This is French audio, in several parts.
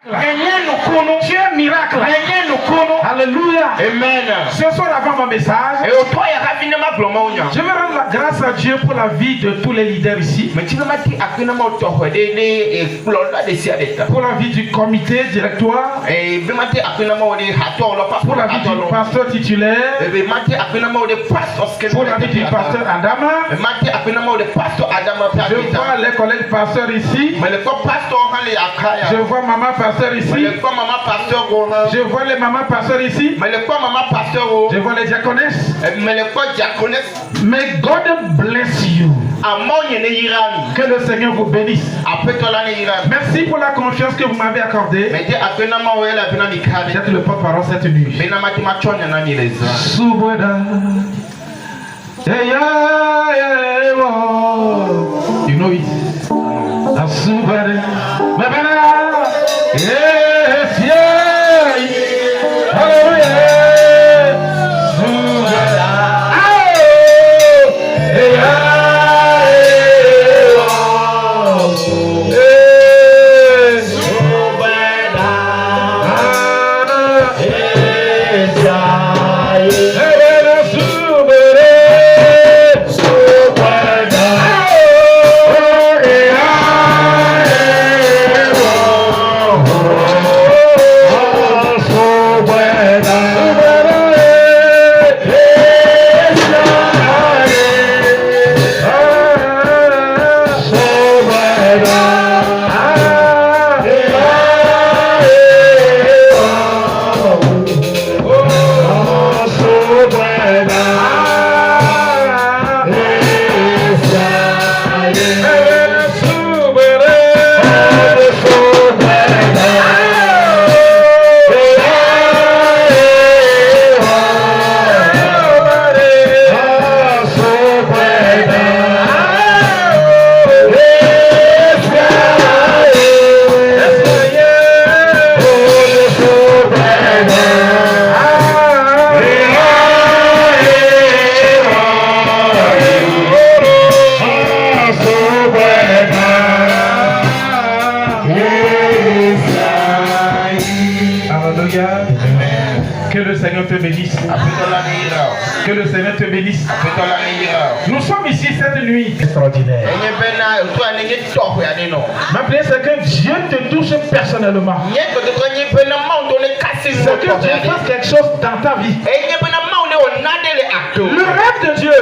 Tu es un miracle. Alléluia. Amen. Ce soir avant mon message, je vais rendre la grâce à Dieu pour la vie de tous les leaders ici. Pour la vie du comité directoire. Pour la vie du pasteur titulaire. Pour la vie du pasteur Adama. Je vois les collègues pasteurs ici. Je vois maman pasteur ici. Je vois les mamans pasteurs ici. Je vois les diaconesses. May God bless you. Que le Seigneur vous bénisse. Merci pour la confiance que vous m'avez accordée d'être le porte-parole cette nuit. You know it. Yes, yeah. Hallelujah. Que le Seigneur te bénisse. Que le Seigneur te bénisse. Nous sommes ici cette nuit extraordinaire. Ma prière c'est que Dieu te touche personnellement. C'est que Dieu fasse quelque chose dans ta vie. Le rêve de Dieu.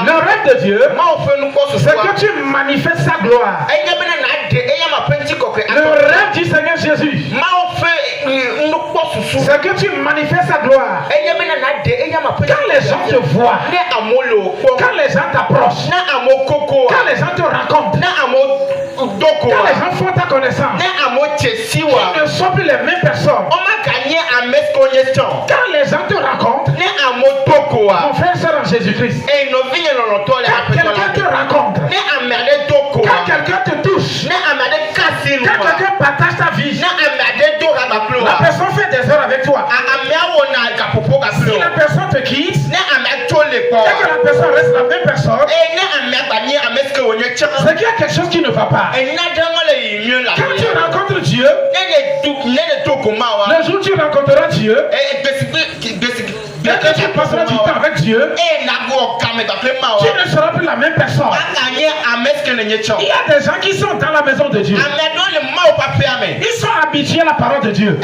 Le rêve de Dieu, c'est que tu manifestes sa gloire. Le rêve du Seigneur Jésus, c'est que tu manifestes sa gloire. Quand les gens te voient, quand les gens t'approchent, quand les gens te rencontrent, quand les gens font ta connaissance, ils ne sont plus les mêmes personnes. Quand les gens te rencontrent, mon frère sœur en Jésus-Christ, quand quelqu'un te rencontre, quand quelqu'un te touche, quand quelqu'un partage ta vie, la personne fait des heures avec toi. Si la personne te quitte, et que la personne reste la même personne, c'est qu'il y a quelque chose qui ne va pas. Quand tu rencontres Dieu, le jour où tu rencontreras Dieu, et que tu passeras du temps avec Dieu, tu ne seras plus la même personne. Il y a des gens qui sont dans la maison de Dieu. Ils sont habitués à la parole de Dieu.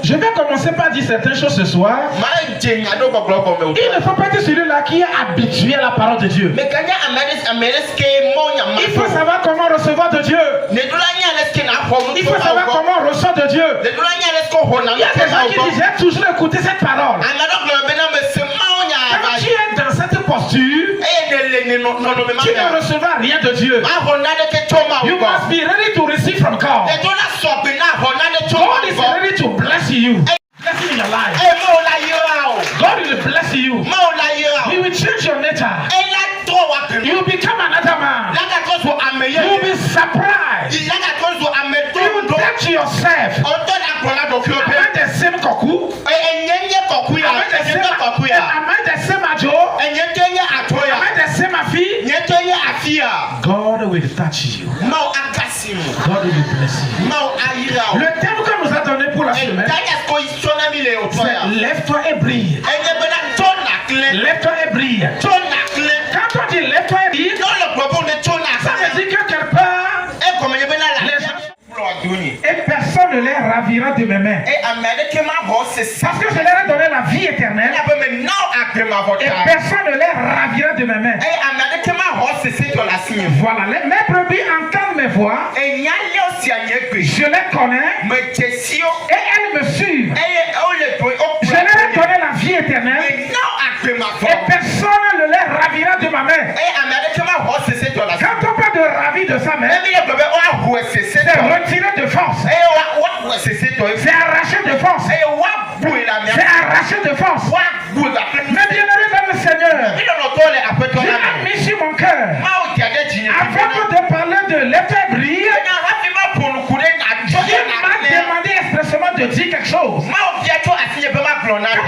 Je vais commencer par dire certaines choses ce soir. Il ne faut pas être celui-là qui est habitué à la parole de Dieu. Il faut savoir comment recevoir de Dieu. Il faut savoir comment on reçoit de Dieu. Il y a des gens qui disent j'ai toujours écouté cette parole. Quand tu es dans cette posture, tu ne recevras rien de Dieu. You must be ready to receive from God. God is ready to bless you. Bless you in your life. God will bless you. He will change your nature. You will become another man. You will be surprised. You will take to yourself. Avec des same koku. Avec des same ajo. Avec des same afi. God will touch you. God will bless you. Le thème que nous a donné pour la semaine, c'est lève-toi et brille. Lève-toi et brille. Quand on dit lève-toi et brille, ça veut dire que quelque part, les gens et personne ne les ravira de mes mains. Parce que je leur ai donné la vie éternelle. Et personne ne les ravira de mes mains. Voilà, mes brebis entendent mes voix. Je les connais. Et elles me suivent. Je leur ai donné la vie éternelle. Et personne ne les ravira de ma main. Quand on parle de ravi de sa main, c'est retirer de force. C'est arracher de force. C'est arracher de force. Mais bienvenue dans le Seigneur. J'ai mis sur mon cœur. Avant de parler de l'éphémère, Dieu m'a demandé expressément de dire quelque chose. Quand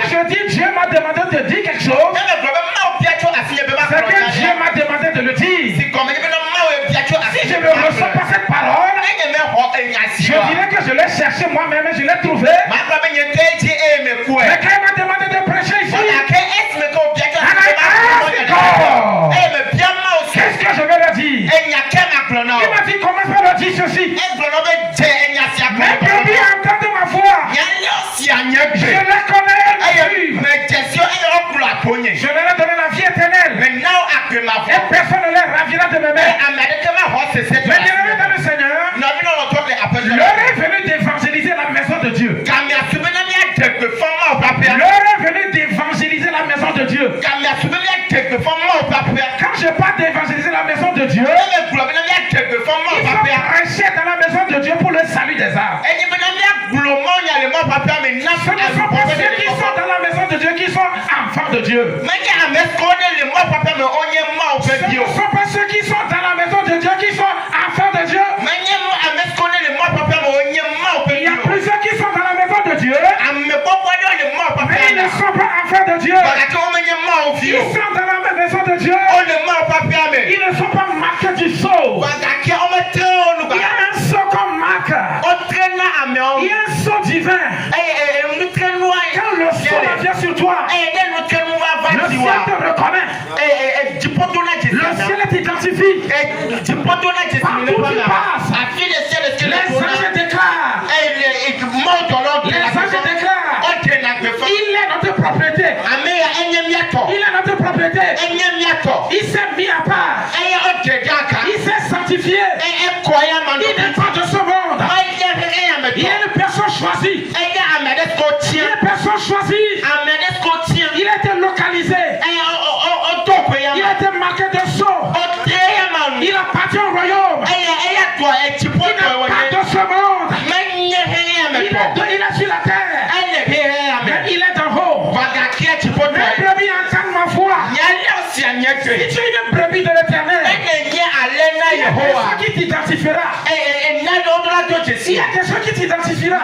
je dis Dieu m'a demandé de dire quelque chose, c'est que Dieu m'a demandé de le dire. Si je ne reçois pas cette parole, je dirais que je l'ai cherché moi-même et je l'ai trouvé. Mais quand il m'a demandé de prêcher ici, qu'est-ce que je vais leur dire? Il m'a dit commence par leur dire ceci. Mes brebis entendent ma voix. Je les connais. Je leur ai donné la vie éternelle. Et personne ne les ravira de mes mains. Mais bienvenue dans le Seigneur. L'heure est venue d'évangéliser la maison de Dieu. L'heure est venue d'évangéliser la maison de Dieu. Quand je parle d'évangéliser la maison de Dieu, il faut prêcher dans la maison de Dieu pour le salut des âmes. Ce ne sont pas ceux qui sont dans la maison de Dieu qui sont enfants de Dieu. Ce ne sont pas ceux qui sont dans la maison de Dieu qui sont enfants de Dieu. Il y a plusieurs qui sont dans la maison de Dieu, mais ils ne sont pas enfants de Dieu. Ils sont dans la maison de Dieu. Ils ne sont pas marqués du sceau. Il y a un sceau qu'on marque. Il y a un sceau divin. Quand le sceau vient sur toi, le ciel te reconnaît. Le ciel t'identifie. Partout tu passes, les anges déclarent. Les anges déclarent. Il est notre propriété. Il est notre propriété. Il s'est mis à part. Il s'est sanctifié. Il n'est pas de ce monde. Il est une personne choisie. Il est une personne choisie. Il a été localisé. Il a été marqué de sceau. Il appartient au royaume. Il n'est pas de ce monde. Il est sur la terre. Mais il est d'en haut. Mes brebis entendent ma voix. Si tu es une brebis de l'Éternel, il y a quelqu'un qui t'identifiera. Il y a quelqu'un qui t'identifiera.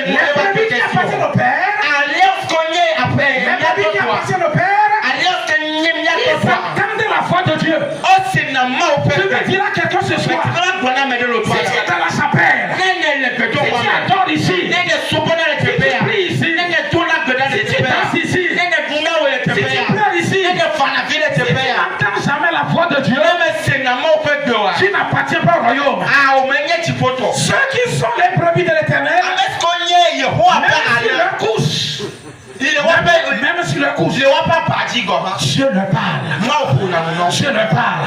Les brebis qui appartiennent au Père. Les brebis qui appartiennent au Père. Il faut attendre la voix de Dieu. Tu me diras à quelqu'un ce soir. Si tu es dans la chapelle, si tu adores ici, si tu pries ici, si tu danses ici, si tu pleures ici, si tu n'entends jamais la voix de Dieu, tu n'appartiens pas au royaume. Ceux qui sont les brebis de l'Éternel, même si le couche, Dieu ne parle. Dieu ne parle.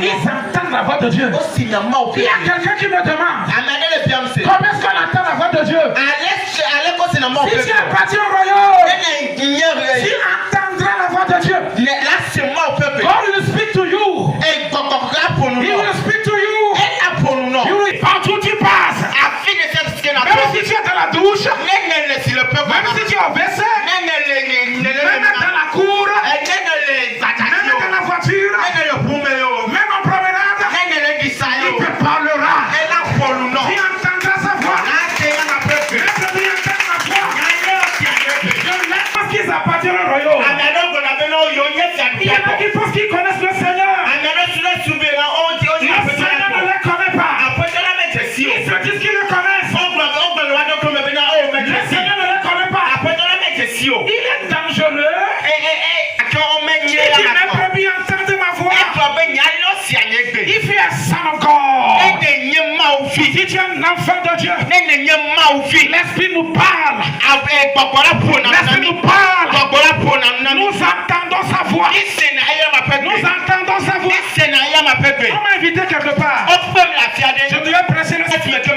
Ils entendent la voix de Dieu. Il y a quelqu'un qui me demande comment est-ce qu'on entend la voix de Dieu? Si tu appartiens au royaume, tu entendras la voix de Dieu. God will speak to you. He will speak to you. Partout tu passes. Même si tu es dans la douche, même si tu es au WC, même dans la cour, même dans la voiture, même en promenade, il te parlera. Tu entendras sa voix. Parce qu'ils appartiennent au royaume. Il y en a qui pensent qu'ils connaissent tu es un enfant de Dieu, l'Esprit nous parle. L'Esprit nous parle. Nous entendons sa voix. Nous entendons sa voix. On m'a invité quelque part. Je devais presser le Seigneur. Je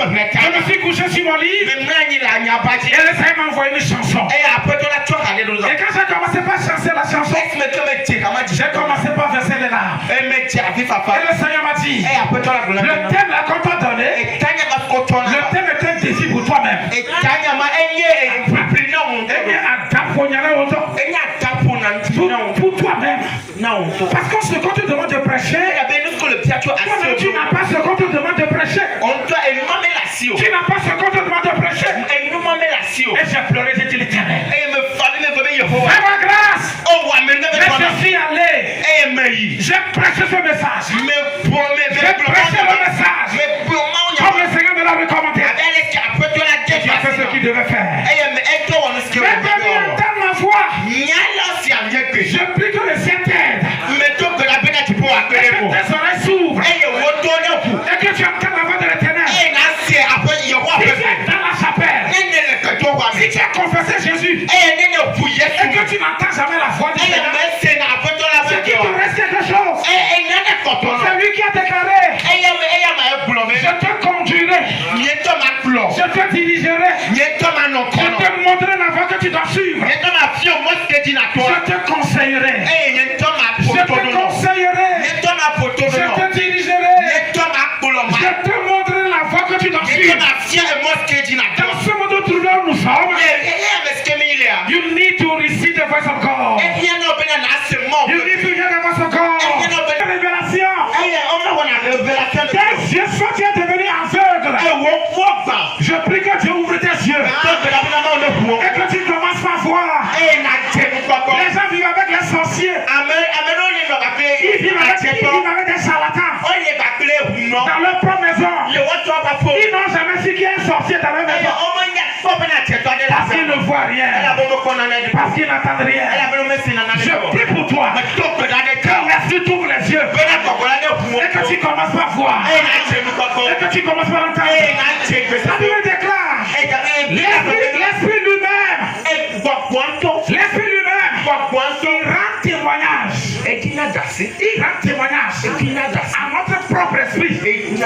me suis couché sur mon lit. Et le Seigneur m'a envoyé une chanson. Et quand j'ai commencé par chanter la chanson, j'ai commencé par verser les larmes. Et le Seigneur m'a dit, le thème qu'on t'a donné, le thème est un défi pour toi-même. Pour toi-même. Parce que ce qu'on te demande de prêcher, tu n'as pas ce qu'on te demande de prêcher. Tu n'as pas ce qu'on te demande de prêcher. Et j'ai pleuré, j'ai dit l'Éternel. Fais ma grâce. Mais je suis allé. J'ai prêché ce message. J'ai prêché le message. Comme le Seigneur me l'a recommandé. J'ai fait ce qu'il devait faire. Mais Dieu entend ma voix. Je prie que le ciel t'aide. Que tes oreilles s'ouvrent. Et que tu entends la voix de l'Éternel. Si tu es dans la chapelle, si tu as confessé Jésus, et que tu n'entends jamais la voix du Seigneur, c'est qu'il te reste quelque chose. C'est lui qui a déclaré, je te conduirai, je te dirigerai, je te montrerai la voie que tu dois suivre, je te conseillerai, je te conseillerai, je te dirigerai, je te montrerai la voie que tu dois suivre. Dans ce monde où nous sommes, you need to receive the voice of God. You need to hear the voice of God. Révélation. Tes yeux sont devenus aveugles. Je prie que Dieu ouvre tes yeux. Et que tu commences par voir. Les gens vivent avec les sorciers. Ils vivent avec des charlatans. Dans leur propre maison. Ils n'ont jamais su qu'il y a un sorcier dans leur maison. Parce qu'ils ne voient rien. Parce qu'ils n'entendent rien. Je prie pour toi. Que l'Esprit t'ouvre les yeux. Et que tu commences par voir. Et que tu commences par entendre. La Bible déclare. L'Esprit lui-même. L'Esprit lui-même. Il rend témoignage. Il rend témoignage à notre propre esprit. À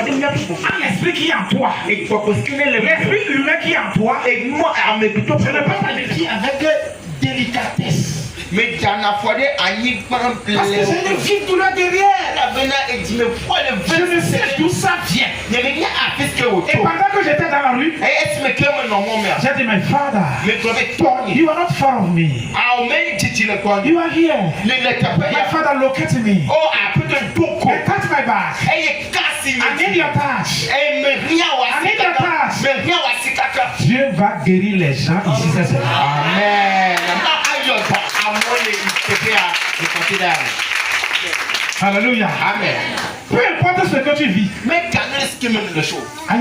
l'esprit qui est en toi. L'esprit humain qui est en toi. Je ne peux pas le dire avec délicatesse. Mais parce que j'ai une vive douleur derrière. Je ne sais d'où ça vient. Et pendant que j'étais dans la rue, j'ai dit, my father, you are not far of me. You are here. My father located me. And touch my back. I need your touch. I need your touch. Dieu va guérir les gens ici. Amen. Alléluia. Amen. Peu importe ce que tu vis. I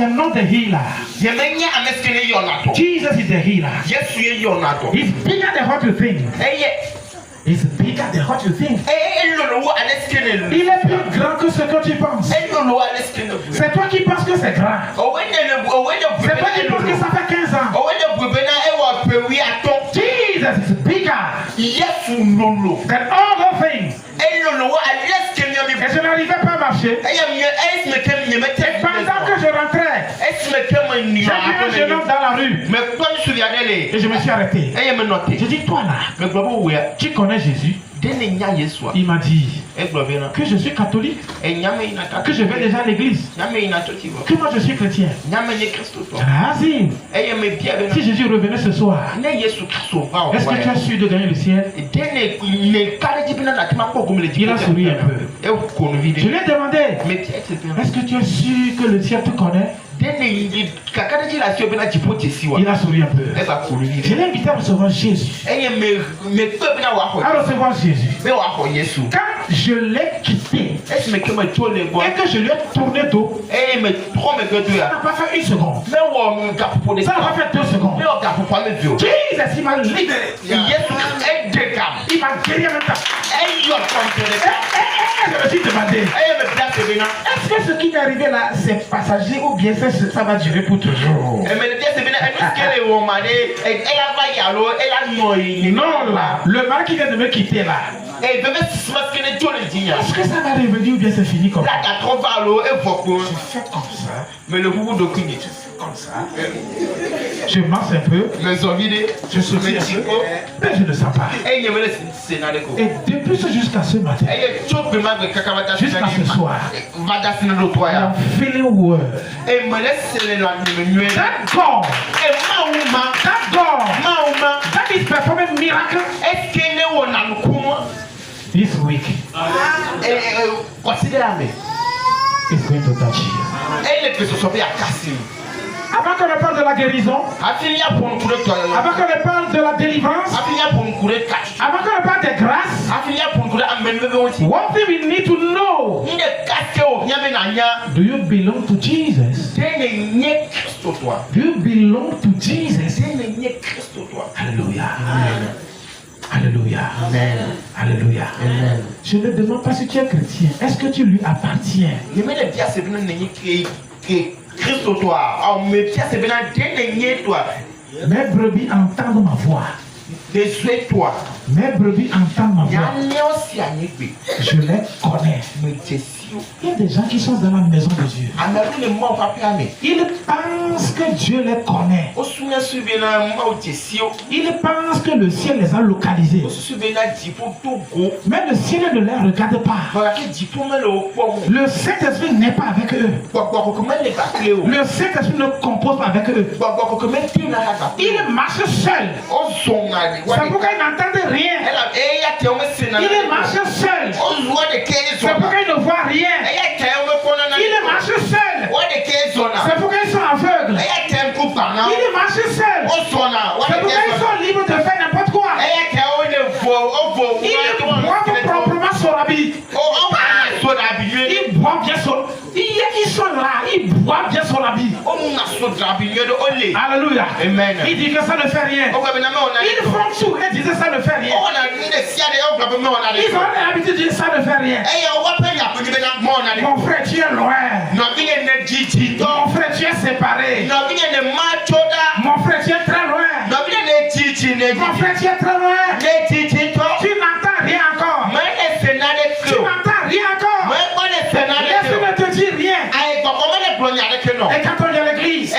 am not the healer. Jesus is the healer. He's bigger than what you think. He's bigger than what you think. Il est plus grand que ce que tu penses. C'est toi qui penses que c'est grand. C'est toi qui penses que ça fait 15 ans. Jesus is bigger than all the things. Et je n'arrivais pas à marcher. Et pendant que je rentrais, j'ai vu un jeune homme dans la rue. Et je me suis arrêté. J'ai dit, toi là, tu connais Jésus? Il m'a dit que je suis catholique, que je vais déjà à l'église, que moi je suis chrétien. Si Jésus revenait ce soir, est-ce que tu as su de gagner le ciel? Il a souri un peu. Je lui ai demandé, est-ce que tu as su que le ciel te connaît? Il a souri un peu. Je l'ai invité à recevoir Jésus. À recevoir Jésus. Quand je l'ai quitté et que je lui ai tourné dos, ça n'a pas fait une seconde. Ça n'a pas fait 2 secondes. Jesus, il m'a libéré. Il m'a guéri en même temps. Je me suis demandé, Est-ce que ce qui m'est arrivé là, c'est passager ou bien ça va durer pour toujours? Non, là, le mari qui vient de me quitter là. Est-ce que ça va revenir ou bien c'est fini comme ça? Je fais comme ça. Mais le boubou de Kuni, comme ça. Je marche un peu. Je souris un peu. Mais je ne sens pas. Et depuis jusqu'à ce matin, jusqu'à ce soir, I'm feeling well. That God, that is performing miracle. This week, it's going to touch you. Avant qu'on ne parle de la guérison, avant qu'on ne parle de la délivrance, avant qu'on ne parle des grâces, one thing we need to know: do you belong to Jesus? Do you belong to Jesus? Hallelujah. Alléluia. Amen. Alléluia. Amen. Je ne demande pas si tu es chrétien. Est-ce que tu lui appartiens? Mes brebis entendent ma voix. Mes brebis entendent ma voix. Je les connais. Il y a des gens qui sont dans la maison de Dieu. Ils pensent que Dieu les connaît. Ils pensent que le ciel les a localisés. Mais le ciel ne les regarde pas. Le Saint-Esprit n'est pas avec eux. Le Saint-Esprit ne compose pas avec eux. Ils marchent seuls. C'est pourquoi ils n'entendent rien. Ils marchent seuls. C'est pourquoi ils ne voient rien. Ils marchent seuls. C'est pourquoi ils sont aveugles. Ils marchent seuls. C'est pourquoi ils sont libres de faire n'importe quoi. Ils boivent proprement son habit. Ils boivent bien son. Ils sont là, ils boivent bien son habit. Alléluia. Amen. Il dit que ça ne fait rien. Ils font tout et disent ça ne fait rien. Ils ont l'habitude de dire ça ne fait rien. Mon frère, tu es loin. Mon frère, tu es séparé. Mon frère, tu es très loin. Mon frère, tu es très loin. Tu n'entends rien encore. Tu n'entends rien encore. Laisse-moi te dire rien. Et quand on vient à l'église,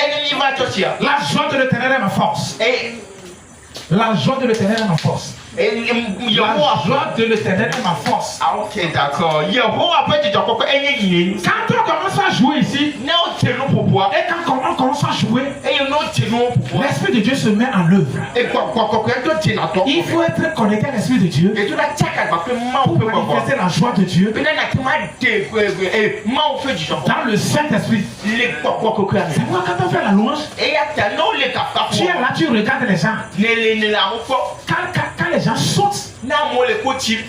la joie de l'Éternel est ma force. La joie de l'Éternel est ma force. La joie de l'Éternel est ma force. Ah, ok, d'accord. Quand on commence à jouer ici, et quand on commence à jouer, l'Esprit de Dieu se met en œuvre. Il faut être connecté à l'Esprit de Dieu pour manifester la joie de Dieu dans le Saint-Esprit. C'est pourquoi quand on fait la louange, tu es là, tu regardes les gens. Quand les gens sautent,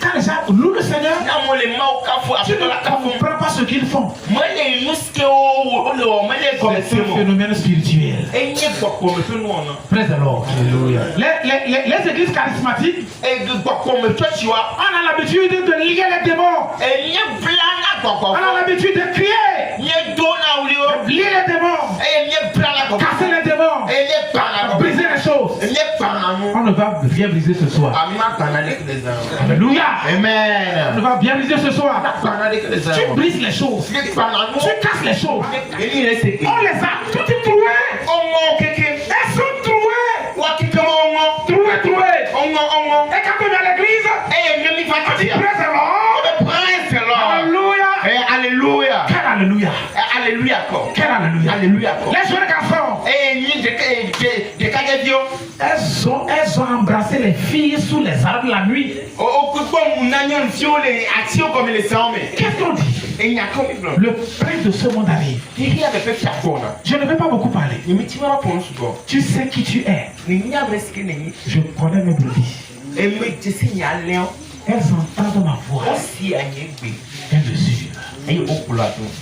quand les gens louent le Seigneur, tu ne comprends pas ce qu'ils font. C'est un phénomène spirituel. Praise the Lord. Les églises charismatiques, on a l'habitude de lier les démons. On a l'habitude de crier. Lier les démons. Casser les démons. Briser les choses. On ne va rien briser ce soir. Alléluia. Amen. On va bien briser ce soir. Tu brises les choses. Tu casses les choses. On les a toutes trouées. Elles sont trouées. Trouées. Et quand on est à l'église, on dit praise the Lord. Alléluia. Quel alléluia. Quel alléluia. Les jeunes garçons, elles ont embrassé les filles sous les arbres la nuit. Qu'est-ce qu'on dit? Le prince de ce monde arrive. Je ne vais pas beaucoup parler. Tu sais qui tu es. Je connais mes brebis. Elles entendent ma voix. Elles me suivent.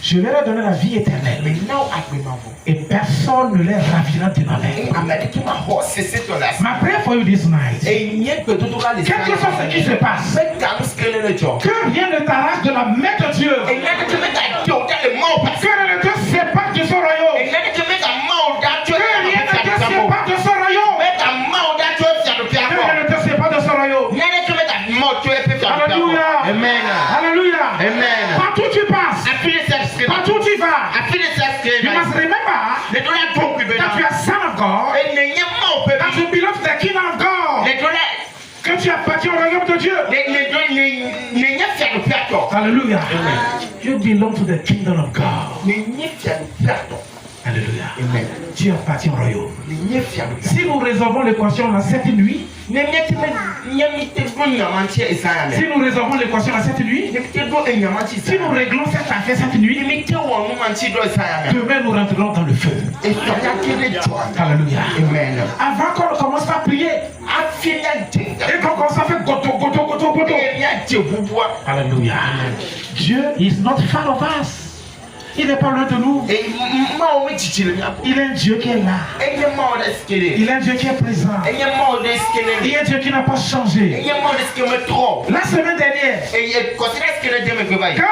Je leur ai donné la vie éternelle. Et personne ne les ravira de ma main. Ma prayer for you this night. Quelque chose qui se passe. Que rien ne t'arrache de la main de Dieu. Partout tu passes, partout tu vas, you must remember that you are son of God, that you belong to the kingdom of God, que tu appartiens au royaume de Dieu. Alléluia. You belong to the kingdom of God. Alléluia. Amen. Tu appartiens au royaume. Si nous résolvons l'équation la cette nuit, si nous résolvons l'équation la cette nuit, si nous réglons cette affaire cette nuit, demain nous rentrerons dans le feu. Alléluia. Amen. Avant qu'on ne commence à prier, et qu'on commence à faire goto. Alléluia. Dieu is not far of us. Il n'est pas loin de nous. Il est un Dieu qui est là. Il est un Dieu qui est présent. Il est un Dieu qui n'a pas changé. La semaine dernière, quand